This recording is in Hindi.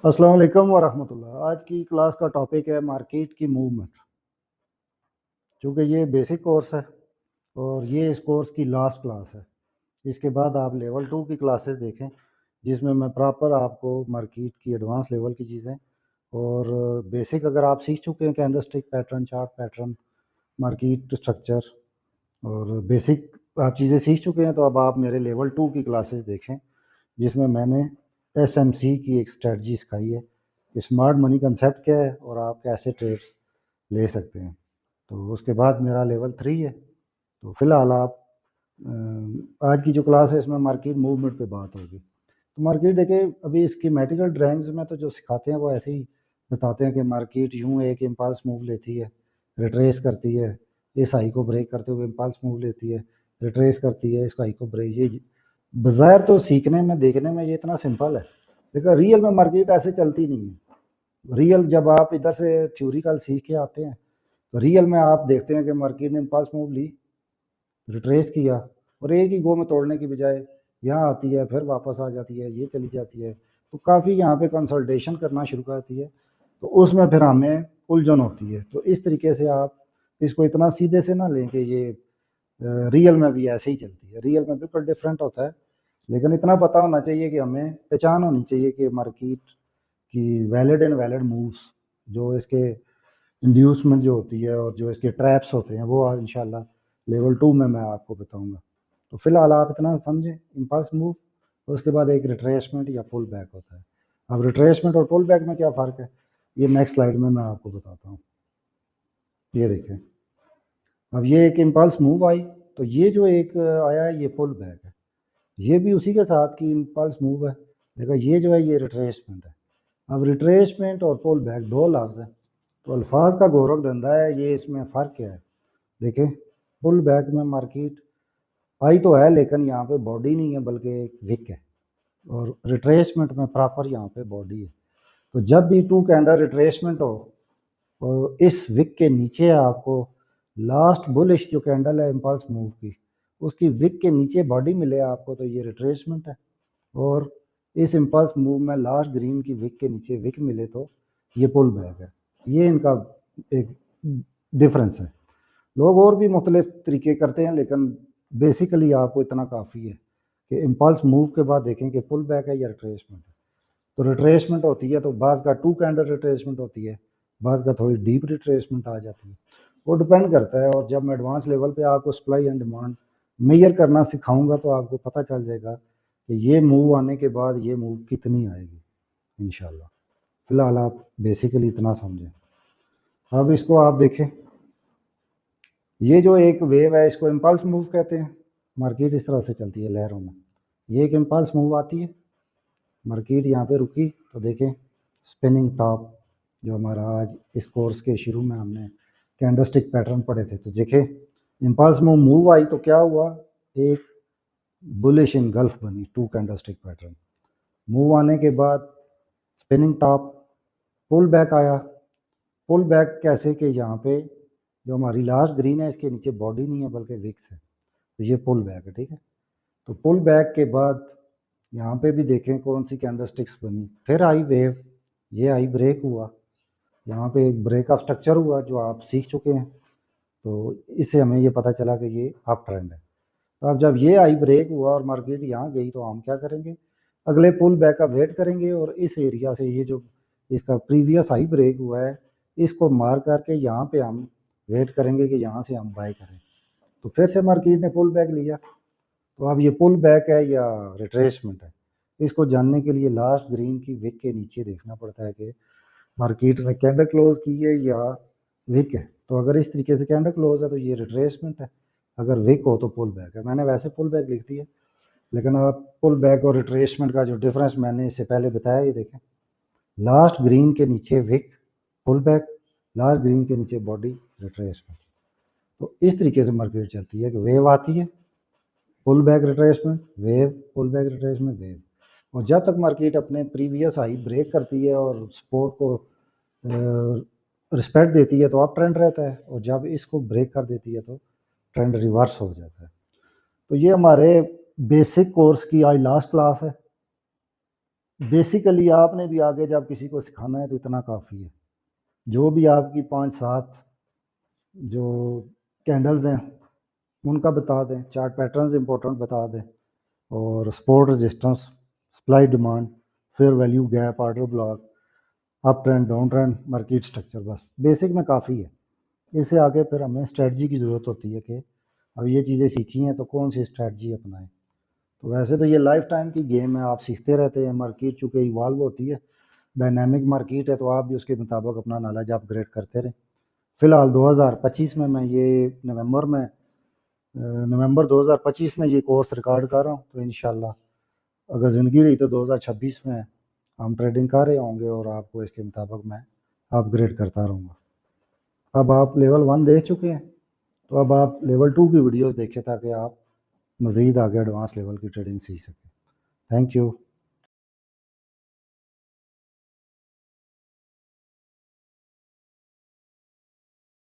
अस्सलाम वालेकुम वरहमतुल्लाह। आज की क्लास का टॉपिक है मार्केट की मूवमेंट। चूँकि ये बेसिक कोर्स है और ये इस कोर्स की लास्ट क्लास है। इसके बाद आप लेवल 2 की क्लासेस देखें, जिसमें मैं प्रॉपर आपको मार्केट की एडवांस लेवल की चीज़ें और बेसिक अगर आप सीख चुके हैं candlestick pattern, chart pattern, market structure और बेसिक आप चीज़ें सीख चुके हैं, तो अब आप मेरे लेवल 2 की क्लासेस देखें, जिसमें मैंने एसएमसी की एक स्ट्रेटजी सिखाई है कि स्मार्ट मनी कंसेप्ट क्या है और आप कैसे ट्रेड्स ले सकते हैं। तो उसके बाद मेरा लेवल 3 है। तो फ़िलहाल आप आज की जो क्लास है इसमें मार्केट मूवमेंट पे बात होगी। तो मार्केट देखिए, अभी स्कीमेटिकल ड्राइंग्स में तो जो सिखाते हैं वो ऐसे ही बताते हैं कि मार्केट यूँ एक इम्पल्स मूव लेती है, रिट्रेस करती है, इस हाई को ब्रेक करते हुए इम्पल्स मूव लेती है, रिट्रेस करती है, इस हाई को ब्रेक। ये बज़ाहिर तो सीखने में, देखने में ये इतना सिंपल है, लेकिन रियल में मार्केट ऐसे चलती नहीं है। रियल जब आप इधर से थ्योरिकल सीख के आते हैं, तो रियल में आप देखते हैं कि मार्केट ने इम्पल्स मूव ली, रिट्रेस किया और एक ही गो में तोड़ने की बजाय यहाँ आती है, फिर वापस आ जाती है, ये चली जाती है, तो काफ़ी यहाँ पे कंसल्टेशन करना शुरू करती है, तो उसमें फिर हमें उलझन होती है। तो इस तरीके से आप इसको इतना सीधे से ना लें कि ये रियल में भी ऐसे ही चलती है। रियल में बिल्कुल डिफरेंट होता है, लेकिन इतना पता होना चाहिए कि हमें पहचान होनी चाहिए कि मार्केट की वैलिड एंड वैलिड मूव्स, जो इसके इंड्यूसमेंट जो होती है और जो इसके ट्रैप्स होते हैं, वो इंशाल्लाह लेवल 2 में मैं आपको बताऊंगा। तो फिलहाल आप इतना समझें, इम्पल्स मूव, उसके बाद एक रिट्रेसमेंट या पुल बैक होता है। अब रिट्रेसमेंट और पुल बैक में क्या फ़र्क है, ये नेक्स्ट स्लाइड में मैं आपको बताता हूँ। ये देखें, अब ये एक इम्पल्स मूव आई, तो ये जो एक आया है ये पुल बैक है, ये भी उसी के साथ की इम्पल्स मूव है, देखो ये जो है ये रिट्रेसमेंट है। अब रिट्रेसमेंट और पुल बैक दो लफ्ज़ हैं, तो अल्फाज का गोरख धंधा है, ये इसमें फ़र्क क्या है। देखें, पुल बैक में मार्केट आई तो है, लेकिन यहाँ पे बॉडी नहीं है बल्कि एक विक है, और रिट्रेसमेंट में प्रॉपर यहाँ पे बॉडी है। तो जब भी टू कैंडल रिट्रेसमेंट हो और इस विक के नीचे आपको लास्ट बुलिश जो कैंडल है इम्पल्स मूव की, उसकी विक के नीचे बॉडी मिले आपको, तो ये रिट्रेसमेंट है। और इस इम्पल्स मूव में लास्ट ग्रीन की विक के नीचे विक मिले तो ये पुल बैक है। ये इनका एक डिफरेंस है। लोग और भी मुख्तलिफ तरीके करते हैं, लेकिन बेसिकली आपको इतना काफ़ी है कि इम्पल्स मूव के बाद देखें कि पुल बैक है या रिट्रेसमेंट है। तो रिट्रेसमेंट होती है तो बाज़ का टू कैंडल रिट्रेसमेंट होती है, बाज़ का थोड़ी डीप रिट्रेसमेंट आ जाती है, वो डिपेंड करता है। और जब मैं एडवांस लेवल पे आपको सप्लाई एंड डिमांड मेजर करना सिखाऊंगा, तो आपको पता चल जाएगा कि ये मूव आने के बाद ये मूव कितनी आएगी इंशाल्लाह। फ़िलहाल आप बेसिकली इतना समझें। अब इसको आप देखें, ये जो एक वेव है इसको इम्पल्स मूव कहते हैं। मार्केट इस तरह से चलती है लहरों में, ये एक इम्पल्स मूव आती है, मार्केट यहाँ पे रुकी, तो देखें स्पिनिंग टॉप, जो हमारा आज इस कोर्स के शुरू में हमने कैंडलस्टिक पैटर्न पढ़े थे, तो देखें इम्पल्स मूव आई तो क्या हुआ, एक बुलिश इनगल्फ बनी, टू कैंडलस्टिक पैटर्न मूव आने के बाद स्पिनिंग टॉप, पुल बैक आया। पुल बैक कैसे कि यहाँ पे जो हमारी लास्ट ग्रीन है इसके नीचे बॉडी नहीं है बल्कि विक्स है, तो ये पुल बैक है, ठीक है। तो पुल बैक के बाद यहाँ पे भी देखें कौन सी कैंडलस्टिक्स बनी, फिर आई वेव, ये आई ब्रेक हुआ, यहाँ पे एक ब्रेक ऑफ स्ट्रक्चर हुआ जो आप सीख चुके हैं, तो इससे हमें ये पता चला कि ये अप ट्रेंड है। तो अब जब ये आई ब्रेक हुआ और मार्केट यहाँ गई, तो हम क्या करेंगे, अगले पुल बैक का वेट करेंगे और इस एरिया से ये जो इसका प्रीवियस हाई ब्रेक हुआ है इसको मार करके यहाँ पे हम वेट करेंगे कि यहाँ से हम बाय करें। तो फिर से मार्केट ने पुल बैक लिया, तो अब ये पुल बैक है या रिट्रेसमेंट है, इसको जानने के लिए लास्ट ग्रीन की विक के नीचे देखना पड़ता है कि मार्केट ने कैंडल क्लोज की है या विक है। तो अगर इस तरीके से कैंडल क्लोज है तो ये रिट्रेसमेंट है, अगर विक हो तो पुल बैक है। मैंने वैसे पुल बैक लिख दिया, लेकिन आप पुल बैक और रिट्रेसमेंट का जो डिफरेंस मैंने इससे पहले बताया, ये देखें लास्ट ग्रीन के नीचे wick pull back, last green के नीचे बॉडी रिट्रेसमेंट। तो इस तरीके से मार्केट चलती है कि वेव आती है, pull back retracement, wave, pull back retracement, wave, और जब तक मार्केट अपने प्रीवियस हाई ब्रेक करती है और सपोर्ट को रिस्पेक्ट देती है तो अप ट्रेंड रहता है, और जब इसको ब्रेक कर देती है तो ट्रेंड रिवर्स हो जाता है। तो ये हमारे बेसिक कोर्स की आज लास्ट क्लास है। बेसिकली आपने भी आगे जब किसी को सिखाना है तो इतना काफ़ी है। जो भी आपकी 5-7 जो कैंडल्स हैं उनका बता दें, चार्ट पैटर्न्स इंपॉर्टेंट बता दें, और support resistance, supply demand, fair value gap, order block, up trend, down trend, market structure, बस बेसिक में काफ़ी है। इससे आगे फिर हमें स्ट्रेटजी की ज़रूरत होती है कि अब ये चीज़ें सीखी हैं तो कौन सी स्ट्रेटजी अपनाएं। तो वैसे तो ये लाइफ टाइम की गेम है, आप सीखते रहते हैं। मार्केट चूँकि इवॉल्व होती है, डायनामिक मार्केट है, तो आप भी उसके मुताबिक अपना नॉलेज अपग्रेड करते रहें। फ़िलहाल 2025 में मैं ये नवंबर 2025 में ये कोर्स रिकॉर्ड कर रहा हूँ, तो इंशाल्लाह अगर ज़िंदगी रही तो 2026 में हम ट्रेडिंग कर रहे होंगे और आपको इसके मुताबिक मैं अपग्रेड करता रहूँगा। अब आप लेवल 1 देख चुके हैं, तो अब आप लेवल 2 की वीडियोस देखें ताकि आप मज़ीद आगे एडवांस लेवल की ट्रेडिंग सीख सकें। Thank you.